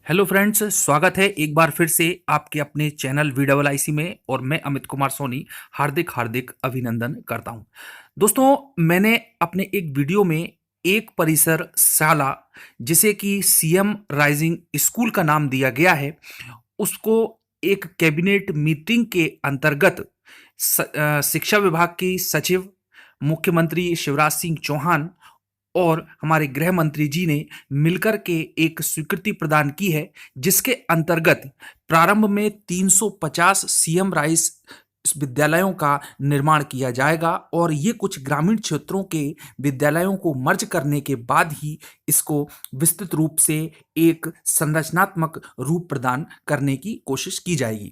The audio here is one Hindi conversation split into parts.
हेलो फ्रेंड्स, स्वागत है एक बार फिर से आपके अपने चैनल VIIC में। और मैं अमित कुमार सोनी हार्दिक हार्दिक अभिनंदन करता हूं। दोस्तों, मैंने अपने एक वीडियो में एक परिसर शाला, जिसे कि सीएम राइजिंग स्कूल का नाम दिया गया है, उसको एक कैबिनेट मीटिंग के अंतर्गत शिक्षा विभाग की सचिव, मुख्यमंत्री शिवराज सिंह चौहान और हमारे गृह मंत्री जी ने मिलकर के एक स्वीकृति प्रदान की है, जिसके अंतर्गत प्रारंभ में 350 सीएम राइस विद्यालयों का निर्माण किया जाएगा और ये कुछ ग्रामीण क्षेत्रों के विद्यालयों को मर्ज करने के बाद ही इसको विस्तृत रूप से एक संरचनात्मक रूप प्रदान करने की कोशिश की जाएगी।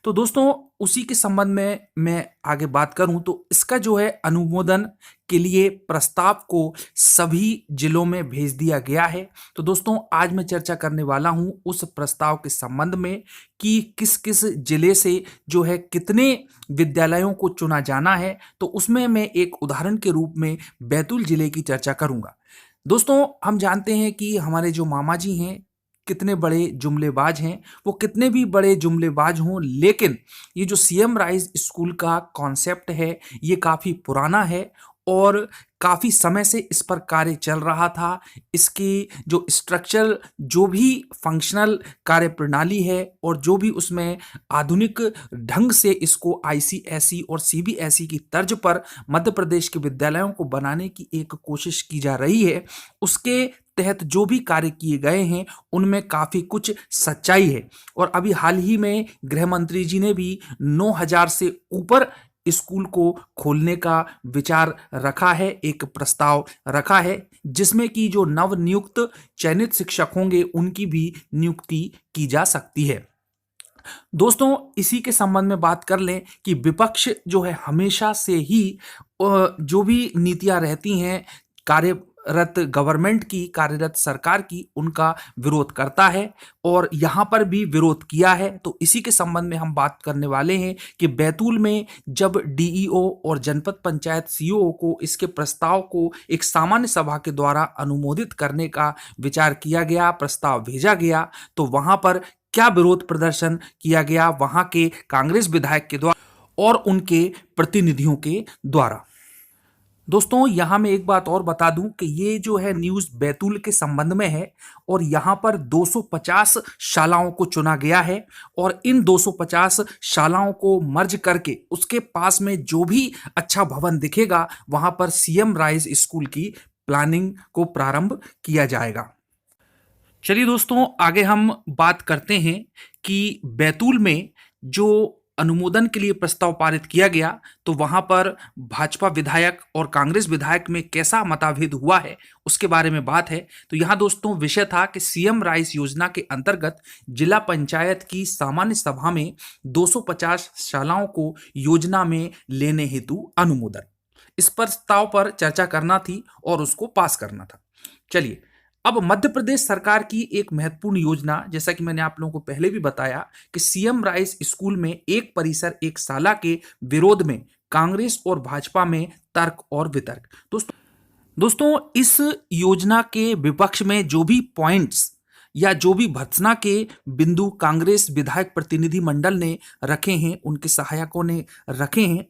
तो दोस्तों, उसी के संबंध में मैं आगे बात करूं तो इसका जो है अनुमोदन के लिए प्रस्ताव को सभी जिलों में भेज दिया गया है। तो दोस्तों, आज मैं चर्चा करने वाला हूं उस प्रस्ताव के संबंध में कि किस किस जिले से जो है कितने विद्यालयों को चुना जाना है। तो उसमें मैं एक उदाहरण के रूप में बैतूल जिले की चर्चा करूंगा। दोस्तों, हम जानते हैं कि हमारे जो मामा जी हैं कितने बड़े जुमलेबाज हैं। वो कितने भी बड़े जुमलेबाज हों, लेकिन ये जो सीएम राइज स्कूल का कॉन्सेप्ट है ये काफ़ी पुराना है और काफ़ी समय से इस पर कार्य चल रहा था। इसकी जो स्ट्रक्चर, जो भी फंक्शनल कार्य प्रणाली है और जो भी उसमें आधुनिक ढंग से इसको आईसीएसई और सीबीएसई की तर्ज पर मध्य प्रदेश के विद्यालयों को बनाने की एक कोशिश की जा रही है, उसके तहत जो भी कार्य किए गए हैं उनमें काफ़ी कुछ सच्चाई है। और अभी हाल ही में गृह मंत्री जी ने भी 9,000 से ऊपर स्कूल को खोलने का विचार रखा है, एक प्रस्ताव रखा है, जिसमें कि जो नवनियुक्त चयनित शिक्षक होंगे उनकी भी नियुक्ति की जा सकती है। दोस्तों, इसी के संबंध में बात कर लें कि विपक्ष जो है हमेशा से ही जो भी नीतियां रहती हैं कार्यरत गवर्नमेंट की, कार्यरत सरकार की, उनका विरोध करता है और यहाँ पर भी विरोध किया है। तो इसी के संबंध में हम बात करने वाले हैं कि बैतूल में जब डीईओ और जनपद पंचायत सीईओ को इसके प्रस्ताव को एक सामान्य सभा के द्वारा अनुमोदित करने का विचार किया गया, प्रस्ताव भेजा गया, तो वहाँ पर क्या विरोध प्रदर्शन किया गया वहां के कांग्रेस विधायक के द्वारा और उनके प्रतिनिधियों के द्वारा। दोस्तों, यहां मैं एक बात और बता दूं कि ये जो है न्यूज़ बैतूल के संबंध में है और यहां पर 250 शालाओं को चुना गया है और इन 250 शालाओं को मर्ज करके उसके पास में जो भी अच्छा भवन दिखेगा वहां पर सीएम राइज स्कूल की प्लानिंग को प्रारंभ किया जाएगा। चलिए दोस्तों, आगे हम बात करते हैं कि बैतूल में जो अनुमोदन के लिए प्रस्ताव पारित किया गया तो वहां पर भाजपा विधायक और कांग्रेस विधायक में कैसा मतभेद हुआ है उसके बारे में बात है। तो यहाँ दोस्तों विषय था कि सीएम राइस योजना के अंतर्गत जिला पंचायत की सामान्य सभा में 250 शालाओं को योजना में लेने हेतु अनुमोदन, इस प्रस्ताव पर चर्चा करना थी और उसको पास करना था। चलिए, अब मध्य प्रदेश सरकार की एक महत्वपूर्ण योजना, जैसा कि मैंने आप लोगों को पहले भी बताया कि सीएम राइस स्कूल में एक परिसर एक शाला के विरोध में कांग्रेस और भाजपा में तर्क और वितर्क। दोस्तों, इस योजना के विपक्ष में जो भी पॉइंट्स या जो भी भर्त्सना के बिंदु कांग्रेस विधायक प्रतिनिधि मंडल ने रखे हैं, उनके सहायकों ने रखे हैं,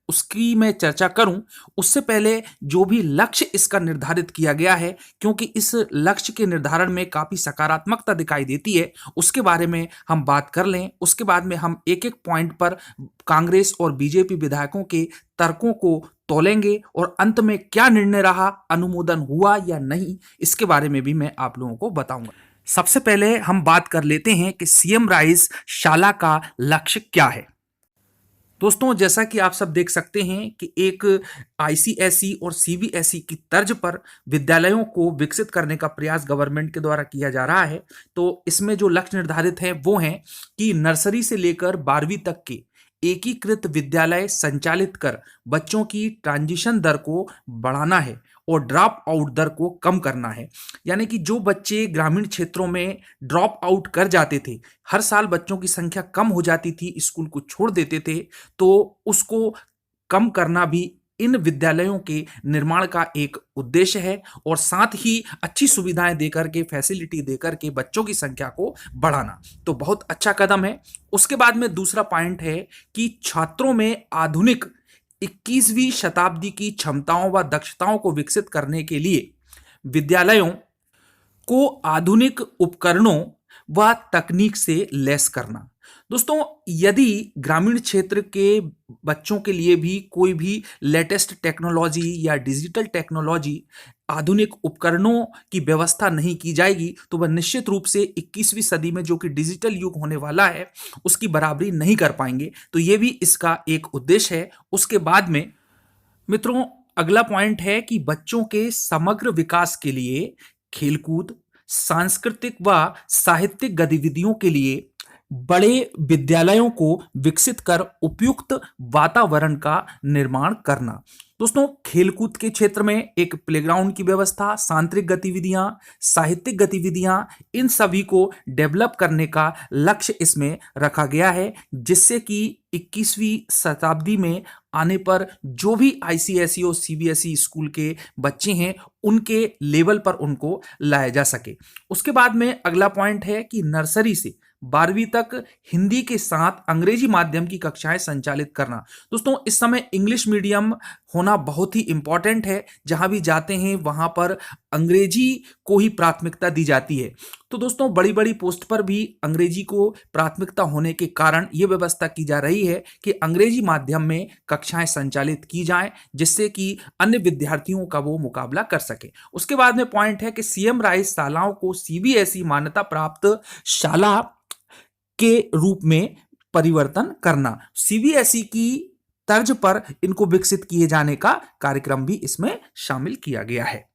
उसकी मैं चर्चा करूं उससे पहले जो भी लक्ष्य इसका निर्धारित किया गया है, क्योंकि इस लक्ष्य के निर्धारण में काफी सकारात्मकता दिखाई देती है, उसके बारे में हम बात कर लें। उसके बाद में हम एक एक पॉइंट पर कांग्रेस और बीजेपी विधायकों के तर्कों को तोलेंगे और अंत में क्या निर्णय रहा, अनुमोदन हुआ या नहीं, इसके बारे में भी मैं आप लोगों को बताऊंगा। सबसे पहले हम बात कर लेते हैं कि सीएम राइज शाला का लक्ष्य क्या है। दोस्तों, जैसा कि आप सब देख सकते हैं कि एक आईसीएसई और सीबीएसई की तर्ज पर विद्यालयों को विकसित करने का प्रयास गवर्नमेंट के द्वारा किया जा रहा है। तो इसमें जो लक्ष्य निर्धारित है वो है कि नर्सरी से लेकर 12वीं तक के एकीकृत विद्यालय संचालित कर बच्चों की ट्रांजिशन दर को बढ़ाना है और ड्रॉप आउट दर को कम करना है। यानी कि जो बच्चे ग्रामीण क्षेत्रों में ड्रॉप आउट कर जाते थे, हर साल बच्चों की संख्या कम हो जाती थी, स्कूल को छोड़ देते थे, तो उसको कम करना भी इन विद्यालयों के निर्माण का एक उद्देश्य है और साथ ही अच्छी सुविधाएं देकर के, फैसिलिटी देकर के बच्चों की संख्या को बढ़ाना। तो बहुत अच्छा कदम है। उसके बाद में दूसरा पॉइंट है कि छात्रों में आधुनिक 21वीं शताब्दी की क्षमताओं व दक्षताओं को विकसित करने के लिए विद्यालयों को आधुनिक उपकरणों व तकनीक से लैस करना। दोस्तों, यदि ग्रामीण क्षेत्र के बच्चों के लिए भी कोई भी लेटेस्ट टेक्नोलॉजी या डिजिटल टेक्नोलॉजी, आधुनिक उपकरणों की व्यवस्था नहीं की जाएगी तो वह निश्चित रूप से 21वीं सदी में जो कि डिजिटल युग होने वाला है उसकी बराबरी नहीं कर पाएंगे। तो ये भी इसका एक उद्देश्य है। उसके बाद में मित्रों, अगला पॉइंट है कि बच्चों के समग्र विकास के लिए खेलकूद, सांस्कृतिक व साहित्यिक गतिविधियों के लिए बड़े विद्यालयों को विकसित कर उपयुक्त वातावरण का निर्माण करना। दोस्तों, खेलकूद के क्षेत्र में एक प्लेग्राउंड की व्यवस्था, सांस्कृतिक गतिविधियां, साहित्यिक गतिविधियां, इन सभी को डेवलप करने का लक्ष्य इसमें रखा गया है, जिससे कि 21वीं शताब्दी में आने पर जो भी आईसीएसई और सीबीएसई स्कूल के बच्चे हैं उनके लेवल पर उनको लाया जा सके। उसके बाद में अगला पॉइंट है कि नर्सरी से 12वीं तक हिंदी के साथ अंग्रेजी माध्यम की कक्षाएं संचालित करना। दोस्तों, इस समय इंग्लिश मीडियम होना बहुत ही इंपॉर्टेंट है। जहां भी जाते हैं वहां पर अंग्रेजी को ही प्राथमिकता दी जाती है। तो दोस्तों, बड़ी बड़ी पोस्ट पर भी अंग्रेजी को प्राथमिकता होने के कारण यह व्यवस्था की जा रही है कि अंग्रेजी माध्यम में कक्षाएं संचालित की जाएं, जिससे कि अन्य विद्यार्थियों का वो मुकाबला कर सके। उसके बाद में पॉइंट है कि सीएम राइज शालाओं को सीबीएसई मान्यता प्राप्त शाला के रूप में परिवर्तन करना। सीबीएसई की तर्ज पर इनको विकसित किए जाने का कार्यक्रम भी इसमें शामिल किया गया है।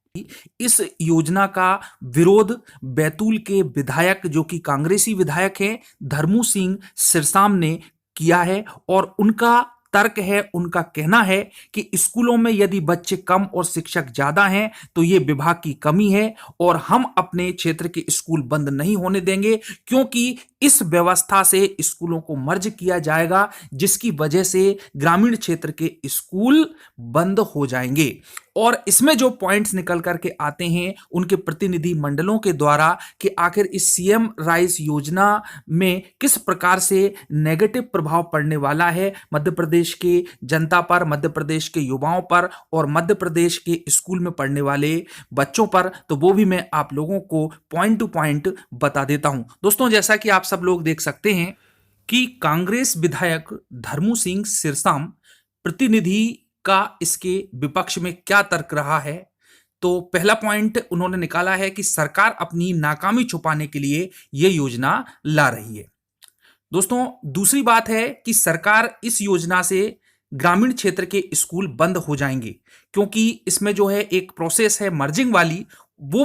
इस योजना का विरोध बैतूल के विधायक, जो कि कांग्रेसी विधायक हैं, धर्मू सिंह सिरसाम ने किया है और उनका तर्क है, उनका कहना है कि स्कूलों में यदि बच्चे कम और शिक्षक ज्यादा हैं तो ये विभाग की कमी है और हम अपने क्षेत्र के स्कूल बंद नहीं होने देंगे, क्योंकि इस व्यवस्था से स्कूलों को मर्ज किया जाएगा, जिसकी वजह से ग्रामीण क्षेत्र के स्कूल बंद हो जाएंगे। और इसमें जो पॉइंट्स निकल करके आते हैं उनके प्रतिनिधि मंडलों के द्वारा कि आखिर इस सीएम राइज योजना में किस प्रकार से नेगेटिव प्रभाव पड़ने वाला है मध्य प्रदेश के जनता पर, मध्य प्रदेश के युवाओं पर और मध्य प्रदेश के स्कूल में पढ़ने वाले बच्चों पर, तो वो भी मैं आप लोगों को पॉइंट टू पॉइंट बता देता हूं। दोस्तों, जैसा कि आप सब लोग देख सकते हैं कि कांग्रेस विधायक धर्मू सिंह सिरसाम प्रतिनिधि का इसके विपक्ष में क्या तर्क रहा है। तो पहला पॉइंट उन्होंने निकाला है कि सरकार अपनी नाकामी छुपाने के लिए यह योजना ला रही है। दोस्तों, दूसरी बात है कि सरकार इस योजना से ग्रामीण क्षेत्र के स्कूल बंद हो जाएंगे, क्योंकि इसमें जो है एक प्रोसेस है मर्जिंग वाली, वो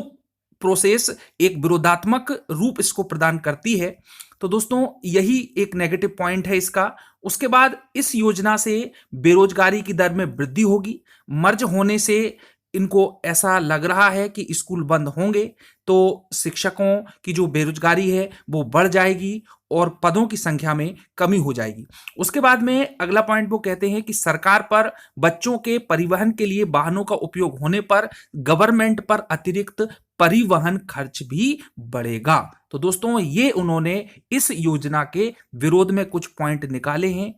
प्रोसेस एक विरोधात्मक रूप इसको प्रदान करती है। तो दोस्तों, यही एक नेगेटिव पॉइंट है इसका। उसके बाद इस योजना से बेरोजगारी की दर में वृद्धि होगी। मर्ज होने से इनको ऐसा लग रहा है कि स्कूल बंद होंगे तो शिक्षकों की जो बेरोजगारी है वो बढ़ जाएगी और पदों की संख्या में कमी हो जाएगी। उसके बाद में अगला पॉइंट वो कहते हैं कि सरकार पर बच्चों के परिवहन के लिए वाहनों का उपयोग होने पर गवर्नमेंट पर अतिरिक्त परिवहन खर्च भी बढ़ेगा। तो दोस्तों, ये उन्होंने इस योजना के विरोध में कुछ पॉइंट निकाले हैं।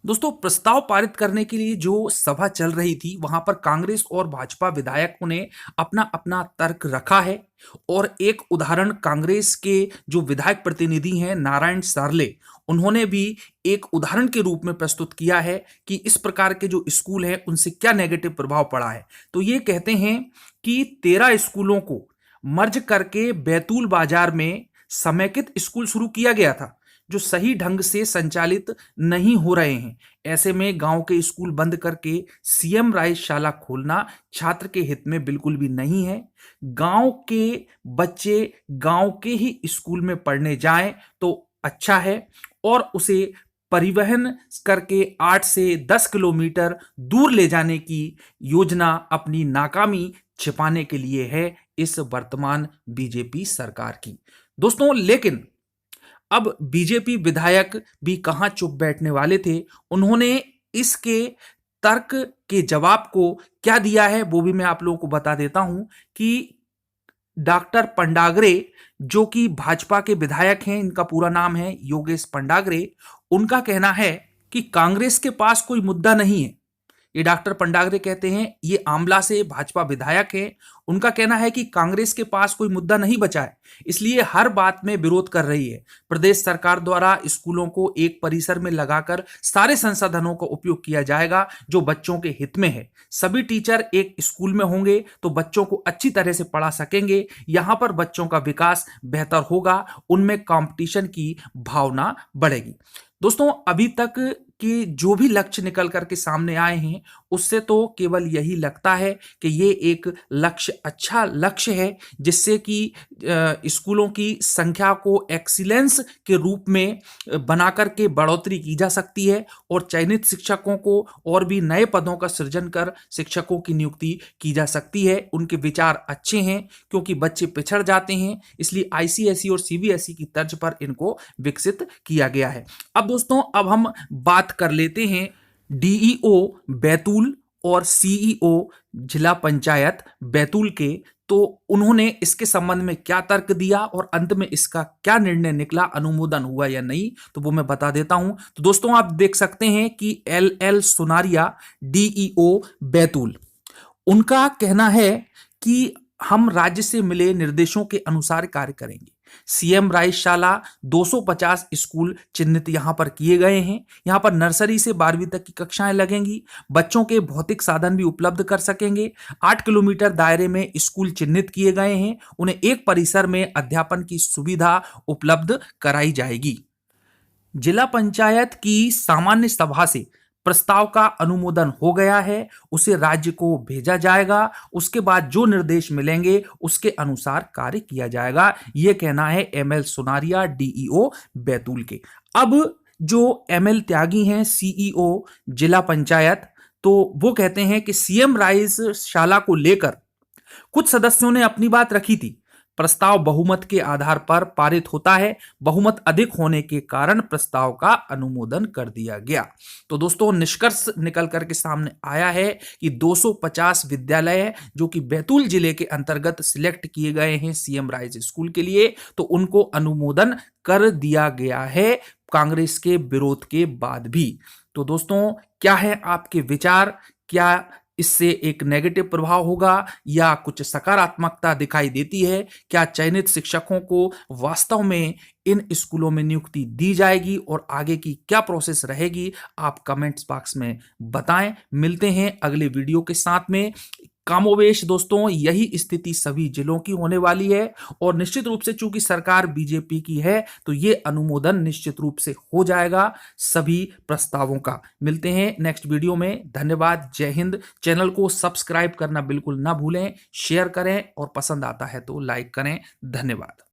दोस्तों, प्रस्ताव पारित करने के लिए जो सभा चल रही थी वहां पर कांग्रेस और भाजपा विधायकों ने अपना अपना तर्क रखा है और एक उदाहरण कांग्रेस के जो विधायक प्रतिनिधि हैं नारायण सारले, उन्होंने भी एक उदाहरण के रूप में प्रस्तुत किया है कि इस प्रकार के जो स्कूल हैं उनसे क्या नेगेटिव प्रभाव पड़ा है। तो ये कहते हैं कि 13 स्कूलों को मर्ज करके बैतूल बाजार में समेकित स्कूल शुरू किया गया था, जो सही ढंग से संचालित नहीं हो रहे हैं। ऐसे में गांव के स्कूल बंद करके सीएम राइज शाला खोलना छात्र के हित में बिल्कुल भी नहीं है। गांव के बच्चे गांव के ही स्कूल में पढ़ने जाएं तो अच्छा है और उसे परिवहन करके 8 से 10 किलोमीटर दूर ले जाने की योजना अपनी नाकामी छिपाने के लिए है इस वर्तमान बीजेपी सरकार की। दोस्तों, लेकिन अब बीजेपी विधायक भी कहां चुप बैठने वाले थे। उन्होंने इसके तर्क के जवाब को क्या दिया है वो भी मैं आप लोगों को बता देता हूं कि डॉक्टर पंडागरे, जो कि भाजपा के विधायक हैं, इनका पूरा नाम है योगेश पंडागरे, उनका कहना है कि कांग्रेस के पास कोई मुद्दा नहीं है। ये डॉक्टर पंडागरे कहते हैं, ये आंवला से भाजपा विधायक हैं। उनका कहना है कि कांग्रेस के पास कोई मुद्दा नहीं बचा है, इसलिए हर बात में विरोध कर रही है। प्रदेश सरकार द्वारा स्कूलों को एक परिसर में लगाकर सारे संसाधनों का उपयोग किया जाएगा जो बच्चों के हित में है। सभी टीचर एक स्कूल में होंगे तो बच्चों को अच्छी तरह से पढ़ा सकेंगे। यहां पर बच्चों का विकास बेहतर होगा, उनमें कंपटीशन की भावना बढ़ेगी। दोस्तों, अभी तक कि जो भी लक्ष्य निकल करके सामने आए हैं उससे तो केवल यही लगता है कि ये एक लक्ष्य, अच्छा लक्ष्य है, जिससे कि स्कूलों की संख्या को एक्सीलेंस के रूप में बना करके बढ़ोतरी की जा सकती है और चयनित शिक्षकों को और भी नए पदों का सृजन कर शिक्षकों की नियुक्ति की जा सकती है। उनके विचार अच्छे हैं क्योंकि बच्चे पिछड़ जाते हैं, इसलिए आईसीएसई और सीबीएसई की तर्ज पर इनको विकसित किया गया है। अब दोस्तों, अब हम बात कर लेते हैं डीईओ बैतूल और सीईओ जिला पंचायत बैतूल के। तो उन्होंने इसके संबंध में क्या तर्क दिया और अंत में इसका क्या निर्णय निकला, अनुमोदन हुआ या नहीं, तो वो मैं बता देता हूं। तो दोस्तों, आप देख सकते हैं कि एल सुनारिया डीईओ बैतूल, उनका कहना है कि हम राज्य से मिले निर्देशों के अनुसार कार्य करेंगे। सीएम राइस शाला 250 स्कूल चिन्हित यहां पर किए गए हैं। यहां पर नर्सरी से 12वीं तक की कक्षाएं लगेंगी। बच्चों के भौतिक साधन भी उपलब्ध कर सकेंगे। 8 किलोमीटर दायरे में स्कूल चिन्हित किए गए हैं। उन्हें एक परिसर में अध्यापन की सुविधा उपलब्ध कराई जाएगी। जिला पंचायत की सामान्य सभा से प्रस्ताव का अनुमोदन हो गया है, उसे राज्य को भेजा जाएगा। उसके बाद जो निर्देश मिलेंगे उसके अनुसार कार्य किया जाएगा। यह कहना है एमएल सुनारिया डीईओ बैतूल के। अब जो एमएल त्यागी हैं सीईओ जिला पंचायत, तो वो कहते हैं कि सीएम राइस शाला को लेकर कुछ सदस्यों ने अपनी बात रखी थी। प्रस्ताव बहुमत के आधार पर पारित होता है। बहुमत अधिक होने के कारण प्रस्ताव का अनुमोदन कर दिया गया। तो दोस्तों, निष्कर्ष निकल करके सामने आया है कि 250 विद्यालय जो कि बैतूल जिले के अंतर्गत सिलेक्ट किए गए हैं सीएम राइस स्कूल के लिए, तो उनको अनुमोदन कर दिया गया है कांग्रेस के विरोध के बाद भी। तो दोस्तों, क्या है आपके विचार? क्या इससे एक नेगेटिव प्रभाव होगा या कुछ सकारात्मकता दिखाई देती है? क्या चयनित शिक्षकों को वास्तव में इन स्कूलों में नियुक्ति दी जाएगी और आगे की क्या प्रोसेस रहेगी? आप कमेंट्स बॉक्स में बताएं। मिलते हैं अगले वीडियो के साथ में। कामोवेश दोस्तों, यही स्थिति सभी जिलों की होने वाली है और निश्चित रूप से चूंकि सरकार बीजेपी की है तो ये अनुमोदन निश्चित रूप से हो जाएगा सभी प्रस्तावों का। मिलते हैं नेक्स्ट वीडियो में। धन्यवाद, जय हिंद। चैनल को सब्सक्राइब करना बिल्कुल ना भूलें, शेयर करें और पसंद आता है तो लाइक करें। धन्यवाद।